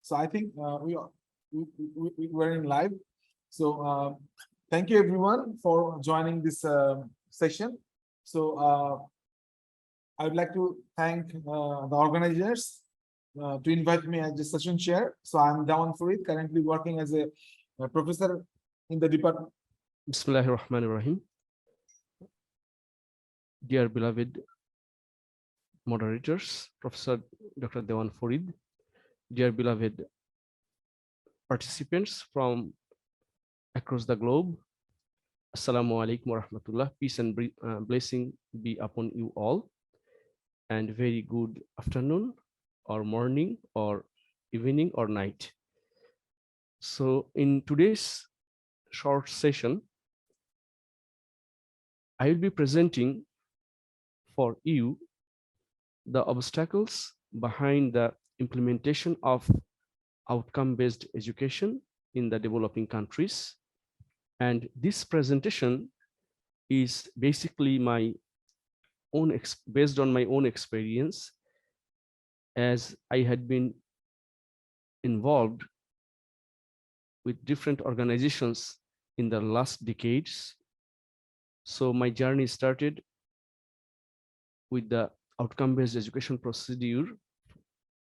So I think we're in live. So thank you everyone for joining this session. So I would like to thank the organizers to invite me as the session chair. So I'm Dawan Farid, currently working as a professor in the department. Bismillahirrahmanirrahim. Dear beloved moderators, Professor Dr. Dewan Farid, dear beloved participants from across the globe, Assalamu alaikum wa rahmatullah. Peace and blessing be upon you all, and very good afternoon or morning or evening or night. So in today's short session, I will be presenting for you the obstacles behind the implementation of outcome-based education in the developing countries. And this presentation is basically my own, based on my own experience, as I had been involved with different organizations in the last decades. So my journey started with the outcome-based education procedure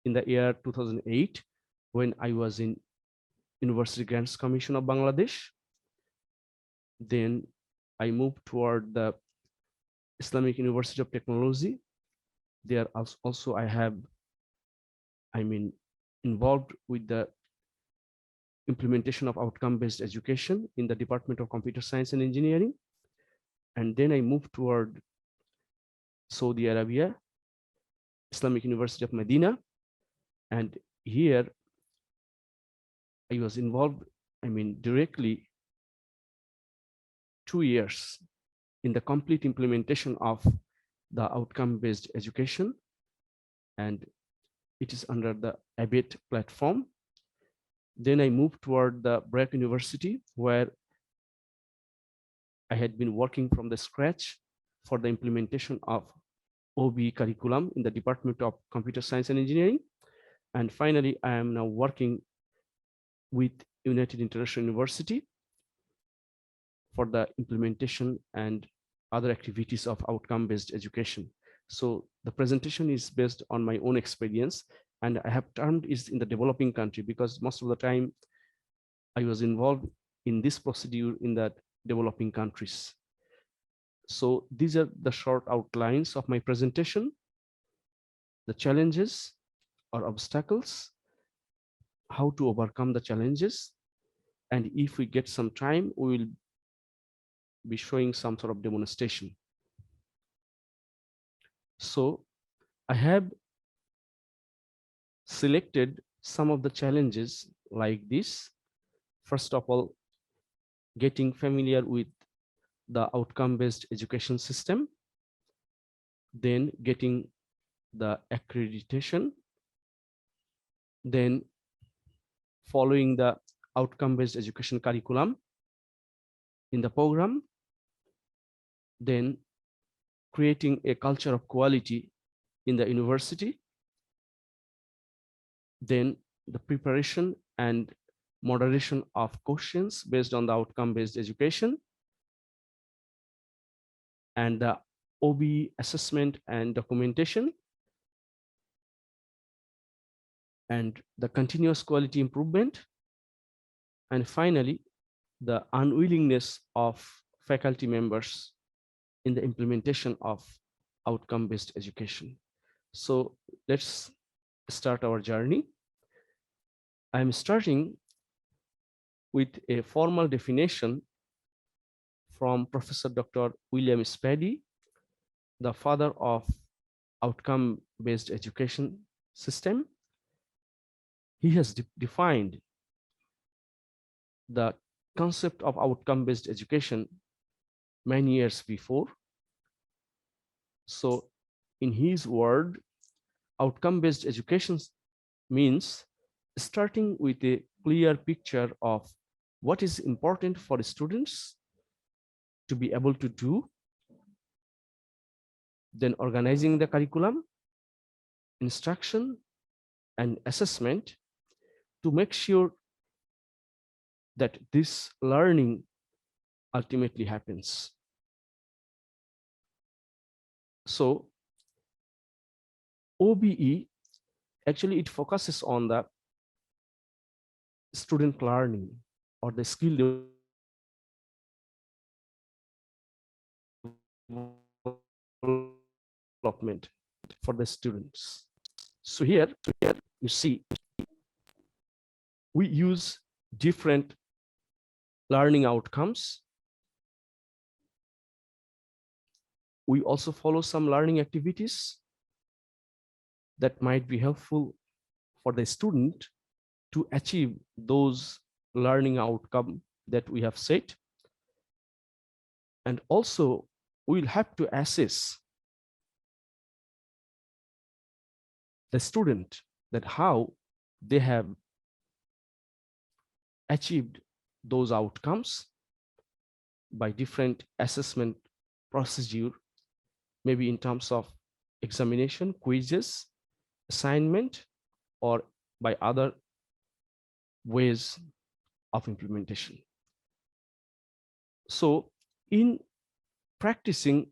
in the year 2008, when I was in University Grants Commission of Bangladesh. Then I moved toward the Islamic University of Technology. There also I have, involved with the implementation of outcome-based education in the Department of Computer Science and Engineering. And then I moved toward Saudi Arabia, Islamic University of Medina. And here I was involved, directly 2 years in the complete implementation of the outcome-based education. And it is under the ABET platform. Then I moved toward the Brack University, where I had been working from the scratch for the implementation of OB curriculum in the Department of Computer Science and Engineering. And finally, I am now working with United International University for the implementation and other activities of outcome-based education. So the presentation is based on my own experience, and I have termed it in the developing country because most of the time I was involved in this procedure in the developing countries. So these are the short outlines of my presentation, the challenges or obstacles, how to overcome the challenges, and if we get some time, we will be showing some sort of demonstration. So I have selected some of the challenges like this. First of all, getting familiar with the outcome-based education system, then getting the accreditation, then following the outcome-based education curriculum in the program, then creating a culture of quality in the university, then the preparation and moderation of questions based on the outcome-based education, and the OB assessment and documentation, and the continuous quality improvement, and finally, the unwillingness of faculty members in the implementation of outcome-based education. So let's start our journey. I'm starting with a formal definition from Professor Dr. William Spady, the father of outcome-based education system. He has defined the concept of outcome-based education many years before. So in his word, outcome-based education means starting with a clear picture of what is important for students to be able to do, then organizing the curriculum, instruction, and assessment, to make sure that this learning ultimately happens. So OBE, actually it focuses on the student learning or the skill development for the students. So here you see we use different learning outcomes. We also follow some learning activities that might be helpful for the student to achieve those learning outcome that we have set. And also we'll have to assess the student that how they have achieved those outcomes by different assessment procedure, maybe in terms of examination, quizzes, assignment, or by other ways of implementation. So in practicing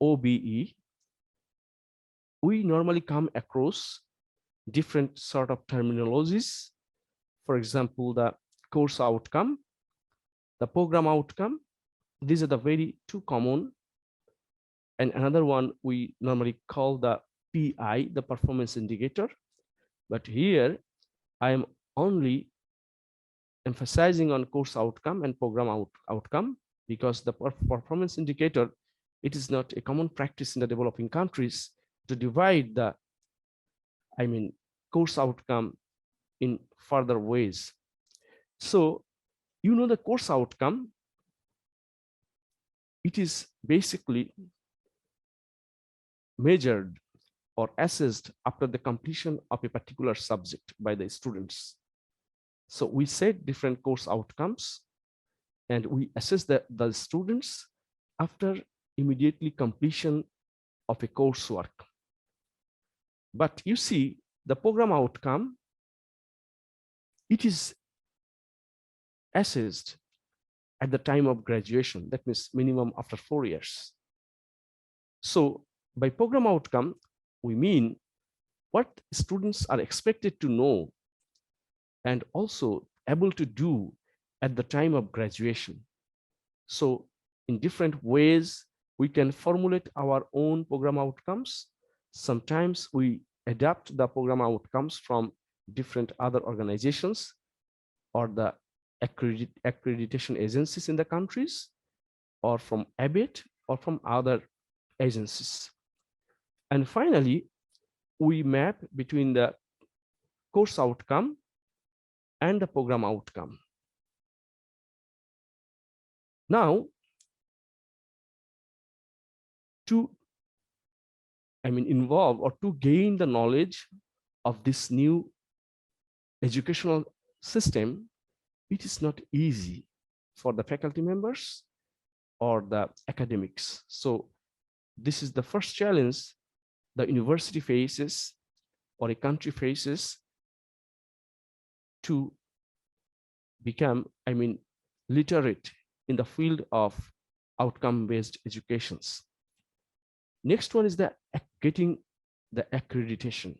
OBE, we normally come across different sort of terminologies. For example, the course outcome, the program outcome. These are the very two common. And another one we normally call the PI, the performance indicator. But here I am only emphasizing on course outcome and program outcome, because the performance indicator, it is not a common practice in the developing countries to divide the, course outcome in further ways. So, the course outcome, it is basically measured or assessed after the completion of a particular subject by the students. So we set different course outcomes and we assess the students after immediately completion of a coursework. But you see, the program outcome, it is assessed at the time of graduation. That means minimum after 4 years. So by program outcome, we mean what students are expected to know and also able to do at the time of graduation. So in different ways, we can formulate our own program outcomes. Sometimes we adapt the program outcomes from different other organizations or the accreditation agencies in the countries, or from ABIT or from other agencies. And finally, we map between the course outcome and the program outcome. Now, to involve or to gain the knowledge of this new educational system, it is not easy for the faculty members or the academics. So this is the first challenge the university faces or a country faces to become, literate in the field of outcome-based educations. Next one is the getting the accreditation.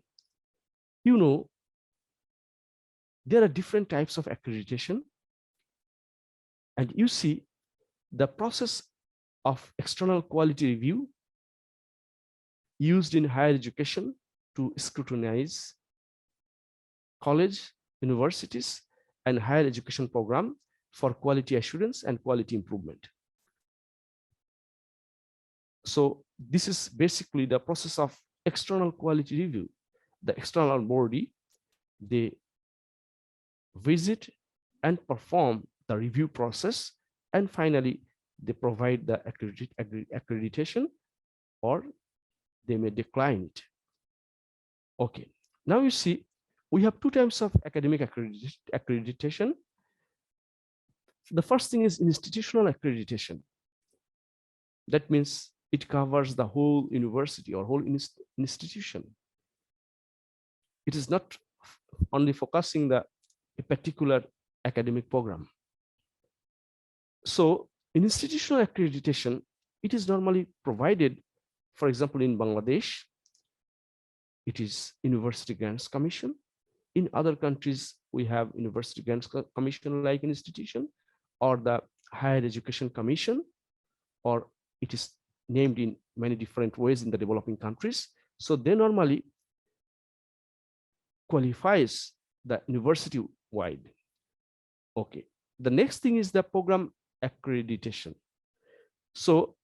There are different types of accreditation, and you see the process of external quality review used in higher education to scrutinize college, universities, and higher education program for quality assurance and quality improvement. So this is basically the process of external quality review. The external body, they visit and perform the review process, and finally they provide the accreditation, or they may decline it. Okay, now you see we have two types of academic accreditation. The first thing is institutional accreditation. That means it covers the whole university or whole institution. It is not only focusing the a particular academic program. So institutional accreditation, it is normally provided, for example, in Bangladesh, it is University Grants Commission. In other countries, we have University Grants Commission like institution, or the Higher Education Commission, or it is named in many different ways in the developing countries. So they normally qualifies the university wide. Okay. The next thing is the program accreditation. So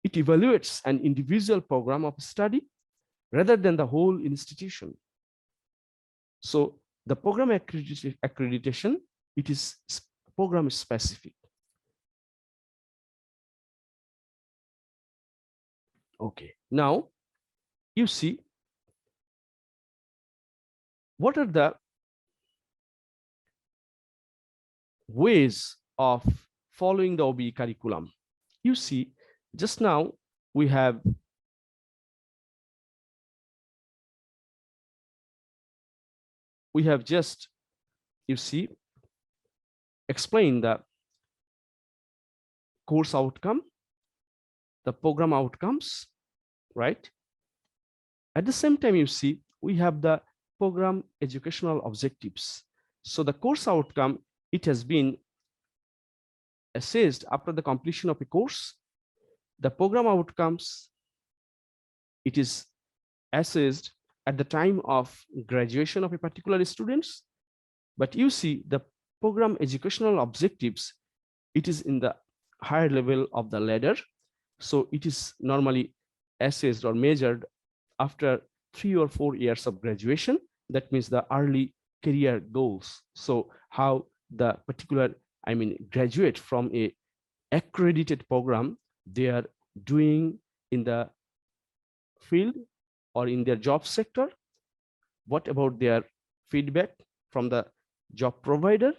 it evaluates an individual program of study rather than the whole institution. So the program accreditation, it is program specific. Okay, now you see what are the ways of following the OBE curriculum. You see, just now we have just, you see, explained the course outcome, the program outcomes, right? At the same time, you see, we have the program educational objectives. So the course outcome, it has been assessed after the completion of a course. The program outcomes, it is assessed at the time of graduation of a particular students. But you see the program educational objectives, it is in the higher level of the ladder. So it is normally assessed or measured after 3 or 4 years of graduation. That means the early career goals. So how the particular, graduate from a accredited program, they are doing in the field or in their job sector. What about their feedback from the job provider,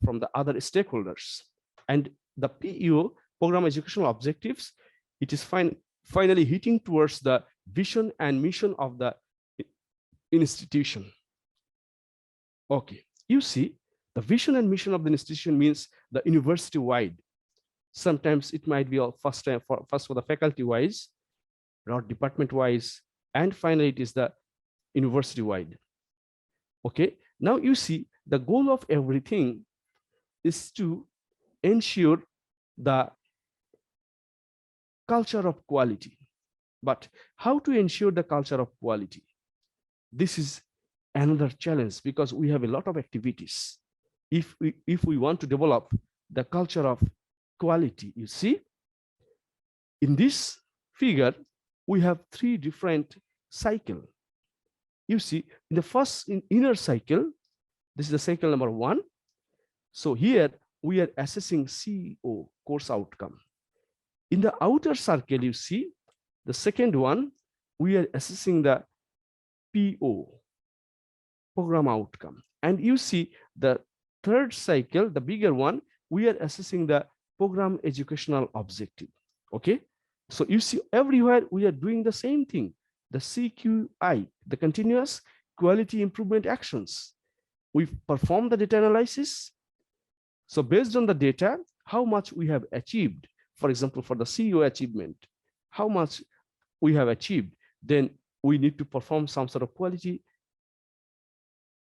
from the other stakeholders? And the PEO, program educational objectives, it is finally hitting towards the vision and mission of the institution. Okay, you see, the vision and mission of the institution means the university-wide. Sometimes it might be first for the faculty-wise, or department-wise, and finally it is the university-wide. Okay, now you see the goal of everything is to ensure the culture of quality. But how to ensure the culture of quality? This is another challenge, because we have a lot of activities. If we want to develop the culture of quality, you see, in this figure, we have 3 different cycles. You see, in the first inner cycle, this is the cycle number 1. So here we are assessing CO, course outcome. In the outer circle, you see, the second one, we are assessing the PO, program outcome. And you see the third cycle, the bigger one, we are assessing the program educational objective. Okay, so you see everywhere we are doing the same thing, the CQI, the continuous quality improvement actions. We perform the data analysis. So based on the data, how much we have achieved, for example, for the CEO achievement, how much we have achieved, then we need to perform some sort of quality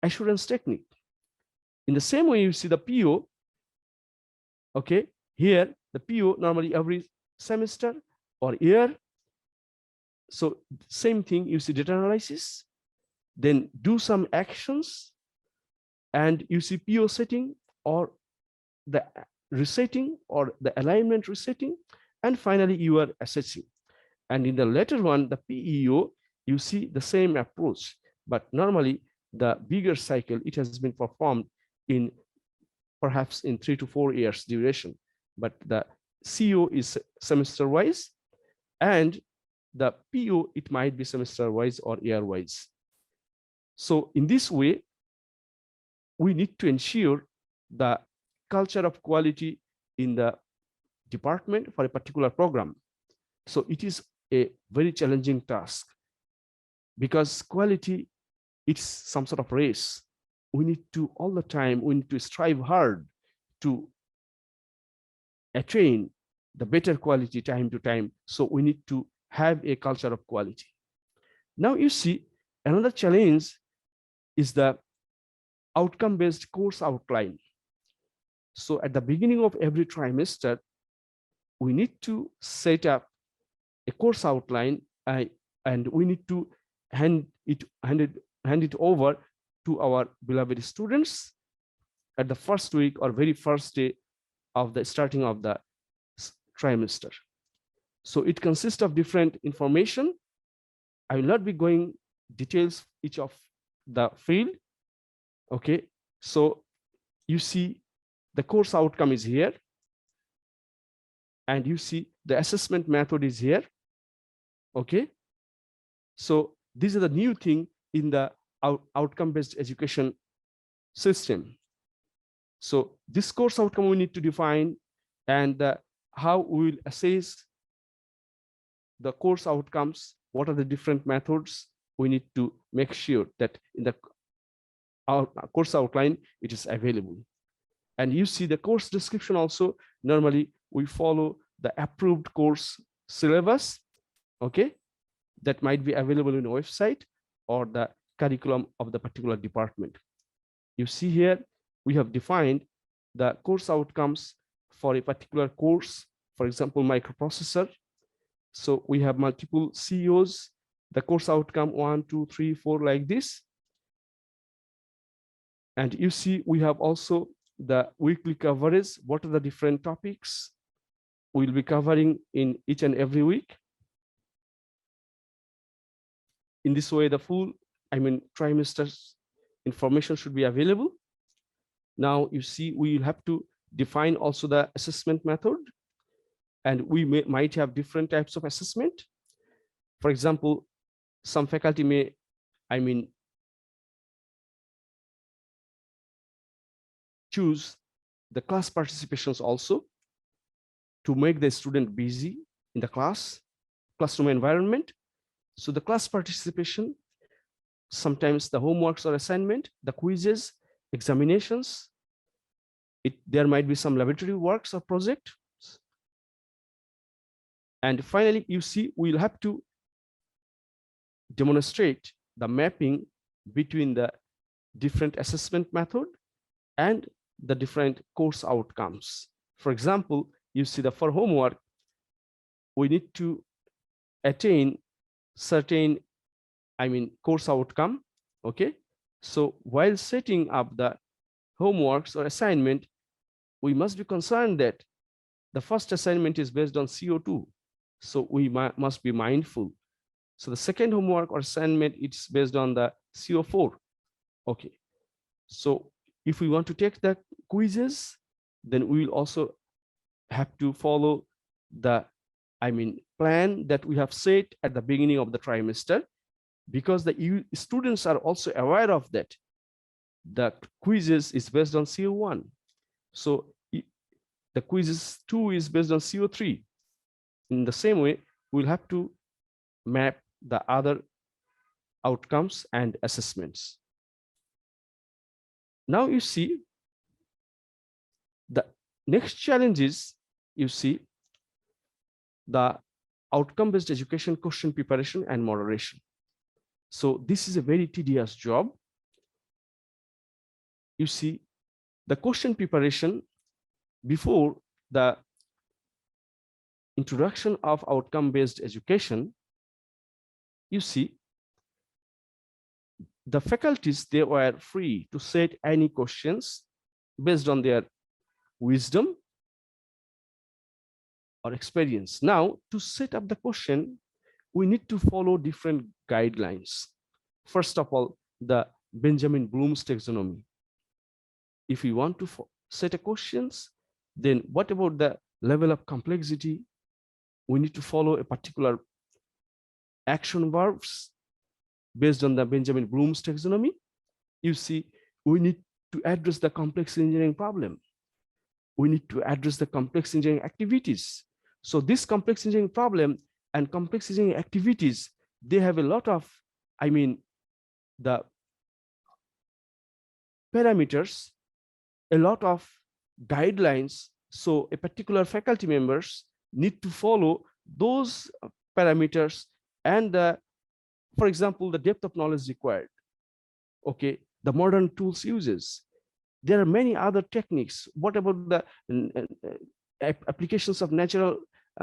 assurance technique. In the same way, you see the PO, okay, here the PO normally every semester or year. So same thing, you see data analysis, then do some actions, and you see PO setting or the resetting or the alignment resetting, and finally you are assessing. And in the latter one, the PEO, you see the same approach, but normally the bigger cycle, it has been performed in perhaps in 3 to 4 years duration, but the CO is semester wise, and the PO, it might be semester wise or year wise. So in this way, we need to ensure the culture of quality in the department for a particular program. So it is a very challenging task, because quality, it's some sort of race. we need to all the time, we need to strive hard to attain the better quality time to time. So we need to have a culture of quality. Now you see, another challenge is the outcome-based course outline. So at the beginning of every trimester, we need to set up a course outline, and we need to hand it over to our beloved students at the first week or very first day of the starting of the trimester. So it consists of different information. I will not be going details each of the field. Okay, so you see the course outcome is here, and you see the assessment method is here. Okay, so these are the new thing in the outcome-based education system. So this course outcome we need to define, and how we will assess the course outcomes, what are the different methods. We need to make sure that in the course outline it is available. And you see the course description also. Normally we follow the approved course syllabus, okay, that might be available in a website or the curriculum of the particular department. You see here we have defined the course outcomes for a particular course, for example, microprocessor. So we have multiple CEOs, the course outcome 1, 2, 3, 4, like this. And you see we have also the weekly coverage. What are the different topics we'll be covering in each and every week? In this way, the full, trimester's information should be available. Now you see we will have to define also the assessment method, and we might have different types of assessment. For example, some faculty may, choose the class participations also to make the student busy in the classroom environment. So the class participation, sometimes the homeworks or assignment, the quizzes, examinations, there might be some laboratory works or project. And finally, you see, we'll have to demonstrate the mapping between the different assessment method and the different course outcomes. For example, you see that for homework, we need to attain certain, course outcome, okay? So while setting up the homeworks or assignment, we must be concerned that the first assignment is based on CO2. So we must be mindful. So the second homework or assignment, it's based on the CO4. Okay. So if we want to take the quizzes, then we will also have to follow the, plan that we have set at the beginning of the trimester, because the students are also aware of that. The quizzes is based on CO1. So the quizzes 2 is based on CO3. In the same way, we'll have to map the other outcomes and assessments. Now you see the next challenge is, you see, the outcome-based education question preparation and moderation. So this is a very tedious job. You see, the question preparation before the introduction of outcome-based education, you see, the faculties, they were free to set any questions based on their wisdom or experience. Now, to set up the question, we need to follow different guidelines. First of all, the Benjamin Bloom's taxonomy. If we want to set a questions, then what about the level of complexity? We need to follow a particular action verbs based on the Benjamin Bloom's taxonomy. You see, we need to address the complex engineering problem. We need to address the complex engineering activities. So this complex engineering problem and complex engineering activities, they have a lot of, the parameters, a lot of guidelines. So a particular faculty members need to follow those parameters and for example, the depth of knowledge required. Okay, the modern tools uses. There are many other techniques. What about the applications of natural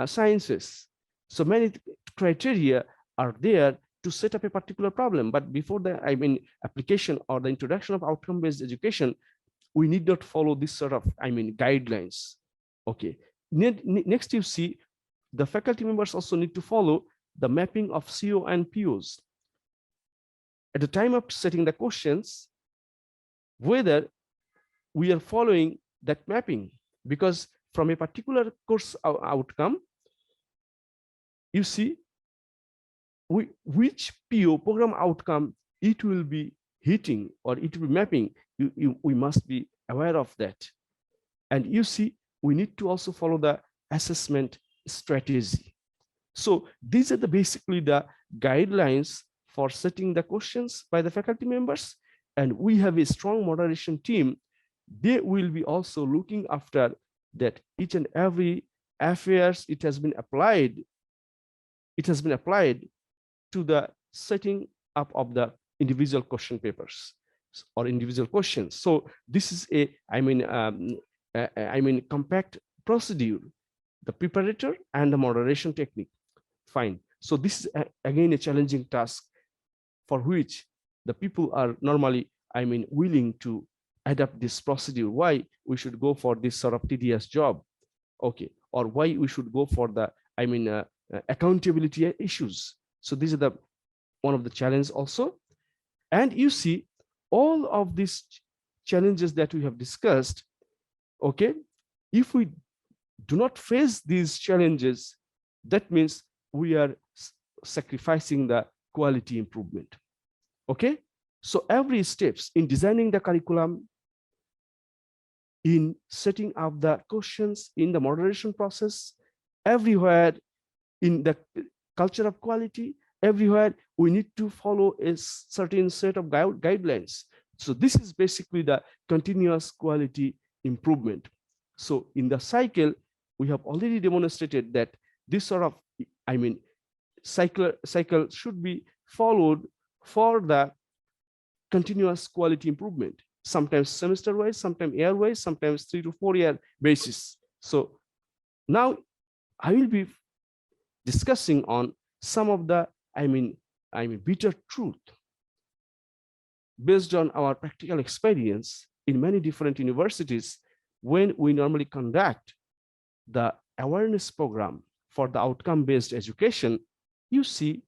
sciences? So many criteria are there to set up a particular problem. But before the, application or the introduction of outcome-based education, we need not follow this sort of, guidelines. Okay. Next, you see the faculty members also need to follow the mapping of CO and POs. At the time of setting the questions, whether we are following that mapping, because from a particular course outcome, you see which PO program outcome it will be hitting or it will be mapping. We must be aware of that. And you see, we need to also follow the assessment strategy. So these are basically the guidelines for setting the questions by the faculty members. And we have a strong moderation team. They will be also looking after that each and every affairs it has been applied to the setting up of the individual question papers or individual questions. So this is a compact procedure, the preparator and the moderation technique. Fine. So this is again a challenging task for which the people are normally willing to adapt this procedure. Why we should go for this sort of tedious job? Okay. Or why we should go for the accountability issues. So these are one of the challenges also. And you see all of these challenges that we have discussed. Okay, if we do not face these challenges, that means we are sacrificing the quality improvement. Okay, so every steps in designing the curriculum, in setting up the questions, in the moderation process, everywhere in the culture of quality, everywhere we need to follow a certain set of guidelines. So this is basically the continuous quality improvement. So in the cycle, we have already demonstrated that this sort of cycle should be followed for the continuous quality improvement, sometimes semester wise, sometimes year wise, sometimes 3 to 4 year basis. So now I will be discussing on some of the bitter truth based on our practical experience in many different universities. When we normally conduct the awareness program for the outcome-based education, you see,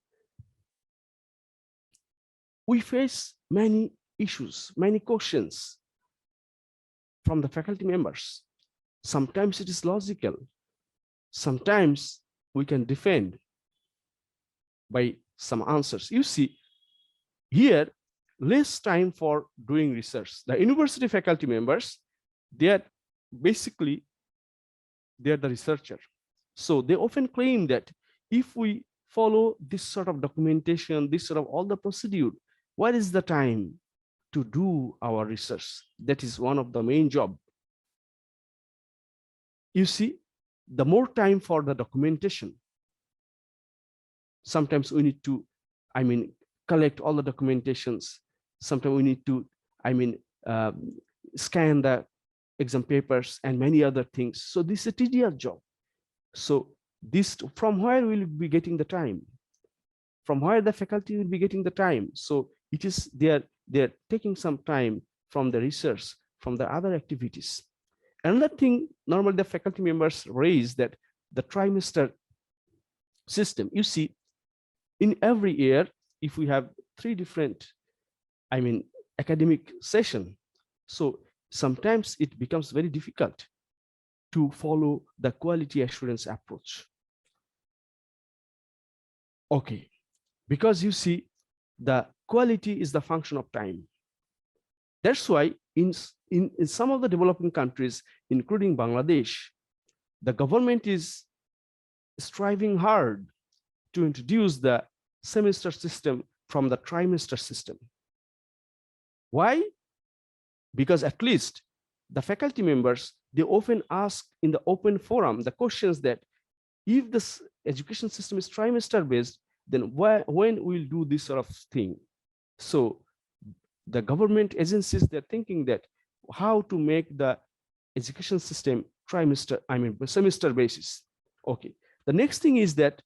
we face many issues, many questions from the faculty members. Sometimes it is logical. Sometimes we can defend by some answers. You see, here, less time for doing research. The university faculty members, they are basically, they are the researcher. So they often claim that if we follow this sort of documentation, this sort of all the procedure, what is the time to do our research? That is one of the main job. You see, the more time for the documentation, sometimes we need to, collect all the documentations. Sometimes we need to, scan the exam papers and many other things. So this is a tedious job. So this, from where will we be getting the time? From where the faculty will be getting the time? So it is, they're taking some time from the research, from the other activities. Another thing, normally the faculty members raise that the trimester system. You see, in every year, if we have 3 different, academic session, so sometimes it becomes very difficult to follow the quality assurance approach. Okay, because you see, the quality is the function of time. That's why in some of the developing countries, including Bangladesh, the government is striving hard to introduce the semester system from the trimester system. Why? because at least the faculty members, they often ask in the open forum the questions that if this education system is trimester based, then when we'll do this sort of thing. So the government agencies, they're thinking that how to make the education system semester basis. Okay. The next thing is that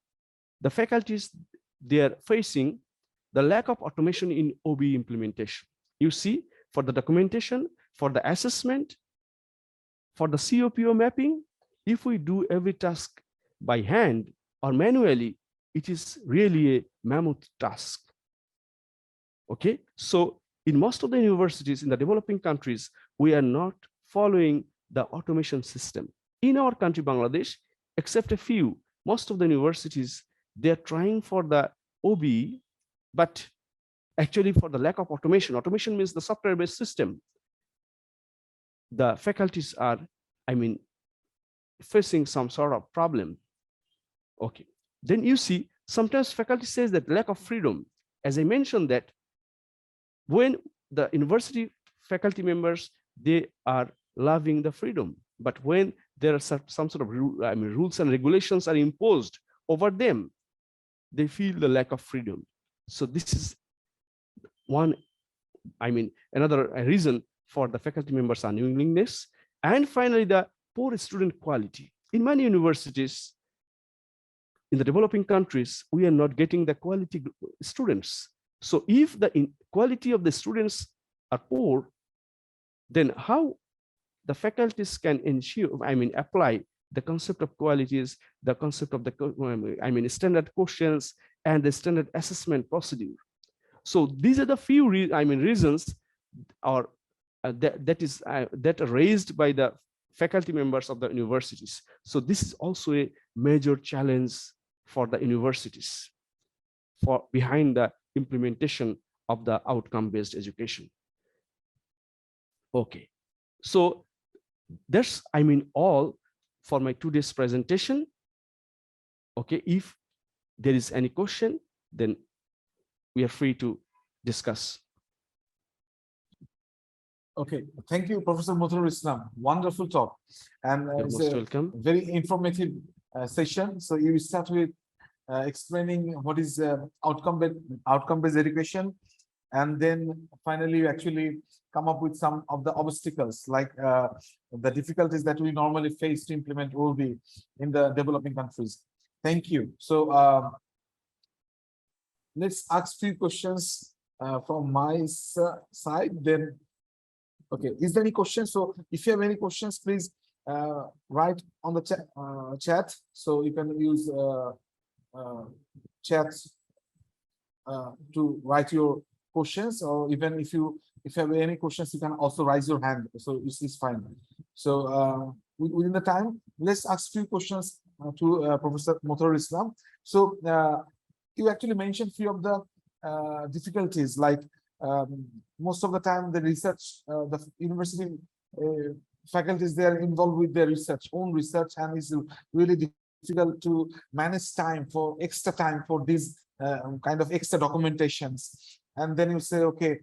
the faculties, they are facing the lack of automation in OB implementation. You see, for the documentation, for the assessment, for the COPO mapping, if we do every task by hand or manually, it is really a mammoth task. Okay, so in most of the universities in the developing countries, we are not following the automation system. In our country, Bangladesh, except a few, most of the universities, they're trying for the OB, but actually for the lack of automation. Automation means the software-based system. The faculties are, facing some sort of problem. Okay, then you see, sometimes faculty says that lack of freedom. As I mentioned that when the university faculty members, they are loving the freedom, but when there are some sort of rules and regulations are imposed over them, they feel the lack of freedom. So this is one, another reason for the faculty members' unwillingness. And finally, the poor student quality. In many universities in the developing countries, we are not getting the quality students. So if the quality of the students are poor, then how the faculties can ensure, apply the concept of qualities, the concept of the, standard questions and the standard assessment procedure. So these are the few reasons or that are raised by the faculty members of the universities. So this is also a major challenge for the universities for behind the implementation of the outcome-based education. Okay, so that's all for my today's presentation. Okay, if there is any question, then we are free to discuss. Okay, thank you, Professor Motorul Islam. Wonderful talk, and You're it's most a welcome. very informative session. So you start with explaining what is outcome-based education, and then finally you actually come up with some of the obstacles, like the difficulties that we normally face to implement OB in the developing countries. Thank you. So let's ask few questions from my side. Then, okay, is there any questions? So if you have any questions, please write on the chat. So you can use chat to write your questions, or even if you have any questions, you can also raise your hand. So it's fine. So within the time, let's ask few questions to Professor Motorul Islam. So you actually mentioned few of the difficulties, like most of the time the research, the university faculties, they are involved with their own research, and it's really difficult to manage extra time for these kind of extra documentations. And then you say, okay,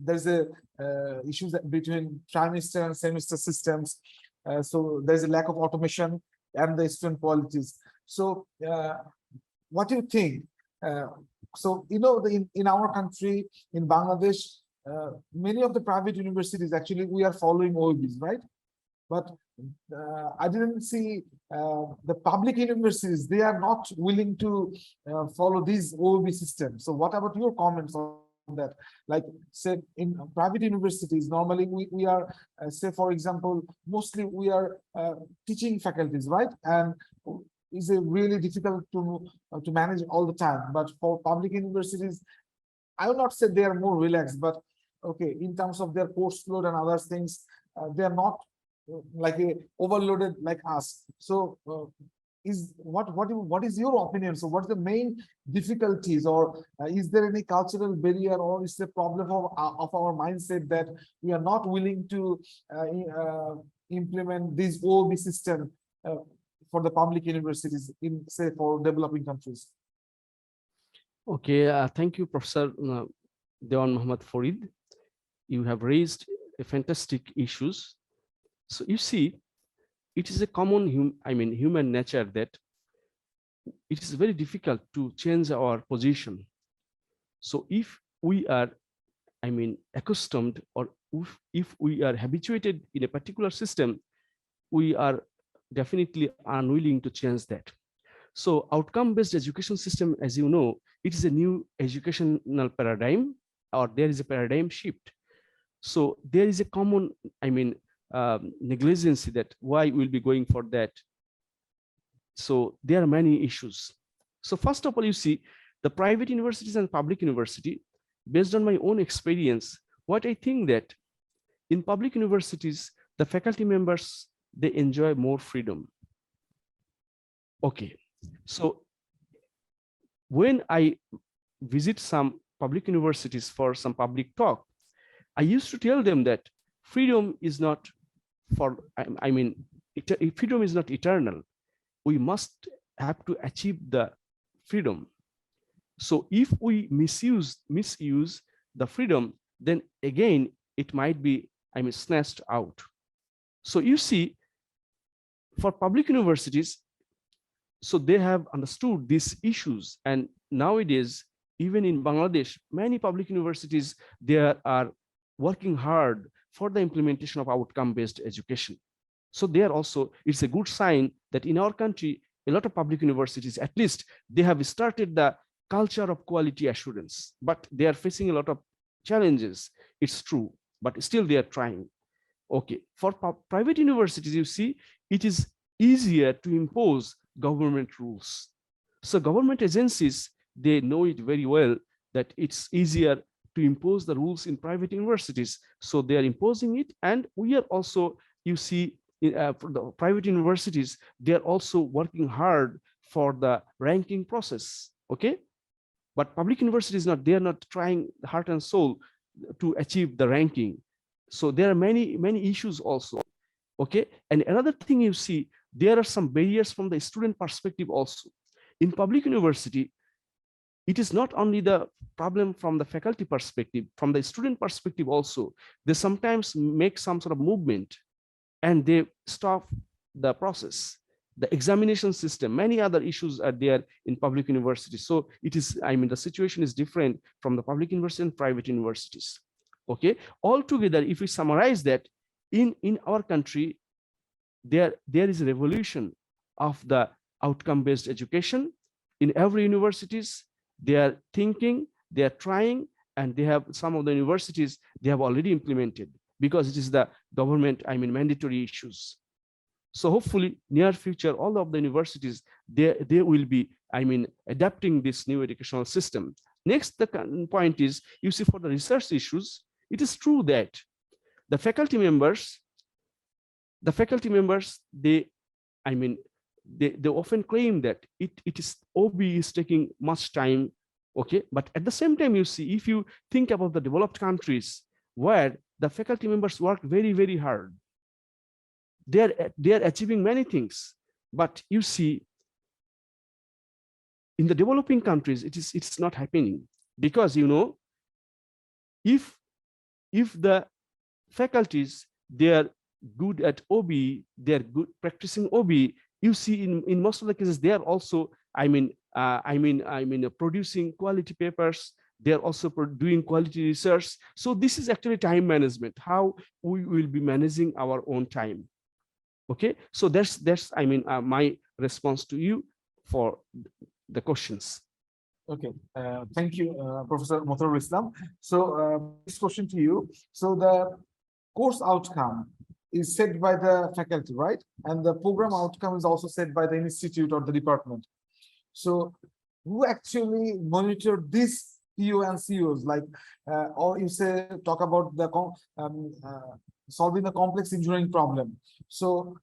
there's a issues between trimester and semester systems. So there's a lack of automation and the student qualities. So what do you think? So, in our country, in Bangladesh, many of the private universities, actually, we are following OEBs, right? But I didn't see the public universities, they are not willing to follow these OEB systems. So what about your comments on that? Like, say, in private universities, normally we are, say, for example, mostly we are teaching faculties, right? And is it really difficult to manage all the time. But for public universities, I would not say they are more relaxed, but okay, in terms of their course load and other things, they are not like overloaded like us. So what is your opinion? So what is the main difficulties, or is there any cultural barrier, or is the problem of our mindset that we are not willing to implement this OOB system for the public universities in, say, for developing countries? Okay, thank you, Professor Dewan Muhammad Farid. You have raised fantastic issues. So you see, it is a common human nature that it is very difficult to change our position. So if we are accustomed, or if we are habituated in a particular system, we are definitely unwilling to change that. So outcome-based education system, as you know, it is a new educational paradigm, or there is a paradigm shift. So there is a common, negligence that why we'll be going for that. So there are many issues. So first of all, you see, the private universities and public university, based on my own experience, what I think that in public universities, the faculty members, they enjoy more freedom. Okay, so when I visit some public universities for some public talk, I used to tell them that freedom is not for, freedom is not eternal. We must have to achieve the freedom. So if we misuse the freedom, then again, it might be, snatched out. So you see, for public universities, so they have understood these issues. And nowadays, even in Bangladesh, many public universities, they are working hard for the implementation of outcome-based education. So there also, it's a good sign that in our country, a lot of public universities, at least they have started the culture of quality assurance, but they are facing a lot of challenges. It's true, but still they are trying. Okay, for private universities, you see, it is easier to impose government rules. So government agencies, they know it very well that it's easier to impose the rules in private universities. So they are imposing it. And we are also, you see, for the private universities, they are also working hard for the ranking process. Okay, but public universities, they are not trying heart and soul to achieve the ranking. So there are many issues also. Okay, and another thing, you see, there are some barriers from the student perspective also. In public university, it is not only the problem from the faculty perspective, from the student perspective also. They sometimes make some sort of movement and they stop the process, the examination system. Many other issues are there in public universities. So it is, the situation is different from the public university and private universities. Okay, altogether, if we summarize that, in our country, there is a revolution of the outcome-based education. In every universities, they are thinking, they are trying, and they have some of the universities, they have already implemented, because it is the government, mandatory issues. So hopefully, near future, all of the universities, they will be, adapting this new educational system. Next, the point is, you see, for the research issues, it is true that the faculty members, they often claim that it is OB is taking much time. Okay, but at the same time, you see, if you think about the developed countries where the faculty members work very, very hard, they are achieving many things. But you see, in the developing countries, it's not happening, because if the faculties, they are good at OB, they are good practicing OB, you see, in most of the cases, they are also producing quality papers, they are also doing quality research. So this is actually time management, how we will be managing our own time. Okay, so that's my response to you for the questions. Okay, thank you, Professor Motorul Islam. So this question to you. So the course outcome is set by the faculty, right? And the program outcome is also set by the institute or the department. So who actually monitor this PO and COs, like, or you say, talk about the solving the complex engineering problem. So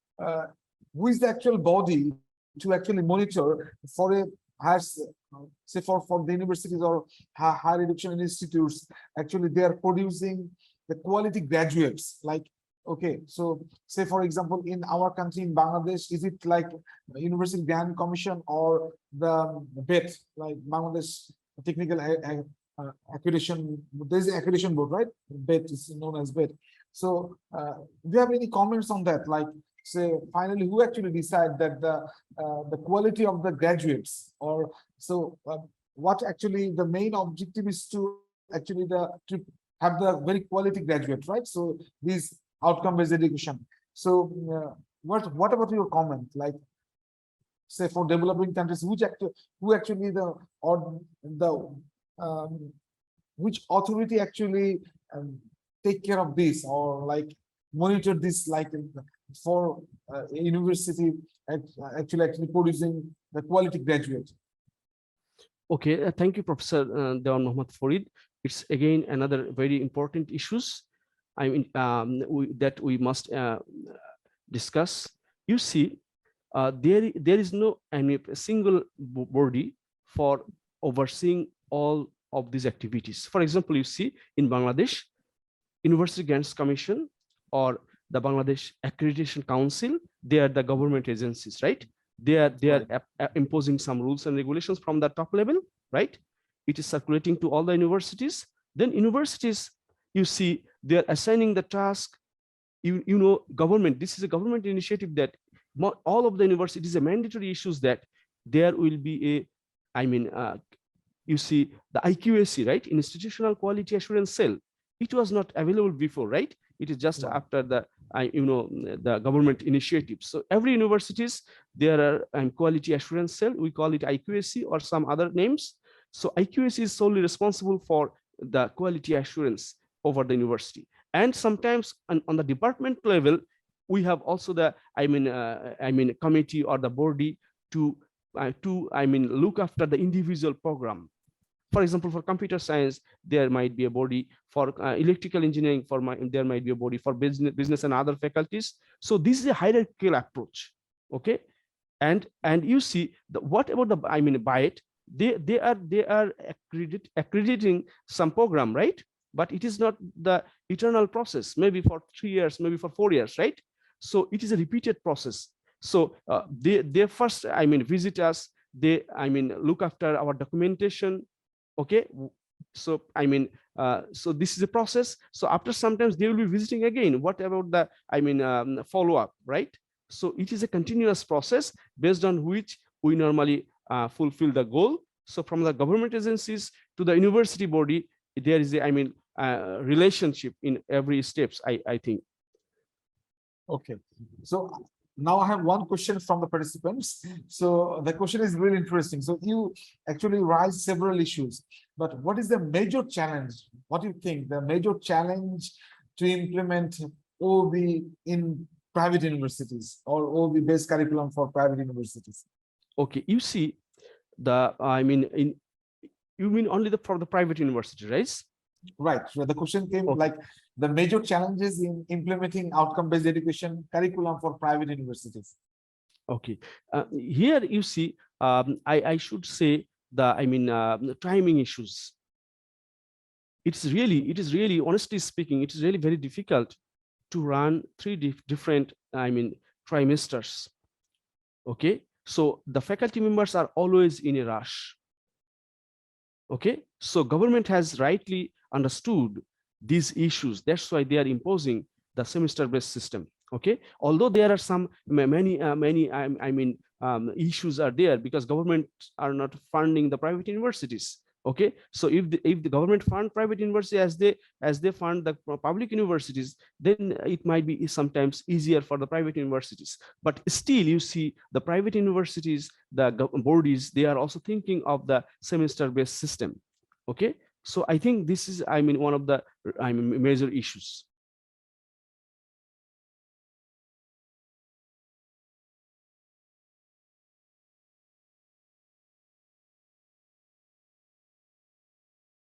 who is the actual body to actually monitor for a has, say, for the universities or higher education institutes, actually they are producing the quality graduates, like, okay, so say, for example, in our country, in Bangladesh, is it like University Grant Commission or the BET, like Bangladesh Technical Accreditation? There's an accreditation board, right? BET is known as BET. So do you have any comments on that? Like, say, finally, who actually decide that the quality of the graduates, or so what actually the main objective is to actually to have the very quality graduate, right? So these outcome-based education. So what about your comment? Like, say, for developing countries, who actually the um, which authority actually take care of this, or like monitor this, like for university actually producing the quality graduate? Okay, thank you, Professor Dewan Mohammad Farid. It's again another very important issues. I mean, that we must discuss. You see, there is no any single body for overseeing all of these activities. For example, you see in Bangladesh, University Grants Commission or the Bangladesh Accreditation Council, they are the government agencies, right? They are imposing some rules and regulations from the top level, right? It is circulating to all the universities. Then universities, you see, they are assigning the task. You know, government. This is a government initiative that all of the universities, a mandatory issues that there will be a, I mean, you see the IQAC, right? Institutional Quality Assurance Cell. It was not available before, right? It is just after the, the government initiative. So every universities, there are quality assurance cell. We call it IQAC or some other names. So IQAC is solely responsible for the quality assurance over the university. And sometimes on the department level, we have also the, committee or the body to look after the individual program. For example, for computer science, there might be a body. For electrical engineering, there might be a body. For business and other faculties. So this is a hierarchical approach. Okay, and you see what about the BIET? They are accrediting some program, right? But it is not the eternal process. Maybe for 3 years, maybe for 4 years, right? So it is a repeated process. So they first visit us. They look after our documentation. Okay, so so this is a process. So after sometimes they will be visiting again. What about the follow-up, right? So it is a continuous process based on which we normally fulfill the goal. So from the government agencies to the university body, there is a relationship in every steps, I think. Okay, so now I have one question from the participants. So the question is really interesting. So you actually raised several issues, but what is the major challenge? What do you think the major challenge to implement OB in private universities, or OB-based curriculum for private universities? Okay, you see, you mean only for the private university, right? Right. So the question came like the major challenges in implementing outcome-based education curriculum for private universities. Okay. Here you see, I should say the timing issues. It is really, honestly speaking, it is really very difficult to run 3 different trimesters. Okay, so the faculty members are always in a rush. Okay, so government has rightly understood these issues. That's why they are imposing the semester-based system. Okay, although there are some many issues are there because government are not funding the private universities. Okay, so if the government fund private university as they fund the public universities, then it might be sometimes easier for the private universities. But still, you see the private universities, the bodies, they are also thinking of the semester-based system. Okay, so I think this is one of the major issues.